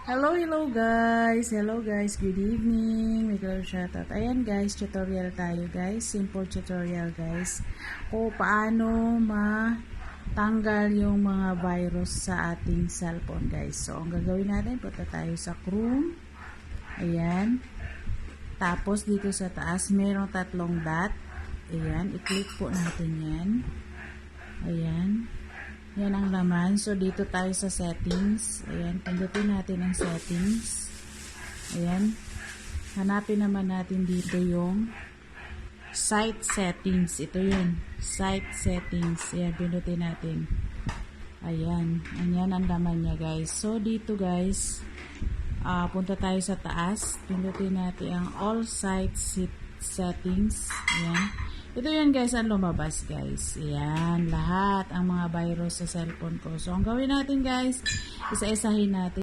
Hello guys. Hello guys. Good evening. May girl shoutout. Ayan guys, tutorial tayo guys. Simple tutorial guys. Kung paano matanggal yung mga virus sa ating cellphone guys. So, ang gagawin natin, punta tayo sa Chrome. Ayan. Tapos dito sa taas, mayroong tatlong dot. Ayan. I-click po natin yan. Ayan. Yan ang laman. So, dito tayo sa settings. Ayan. Pindutin natin ang settings. Ayan. Hanapin naman natin dito yung site settings. Ito yun. Site settings. Ayan. Pindutin natin. Ayan. Ayan ang laman niya guys. So, dito guys, punta tayo sa taas. Pindutin natin ang all site settings. Ayan. Ito yan guys, ang lumabas guys. Ayan, lahat ang mga virus sa cellphone ko. So, ang gawin natin guys, isa-isahin natin.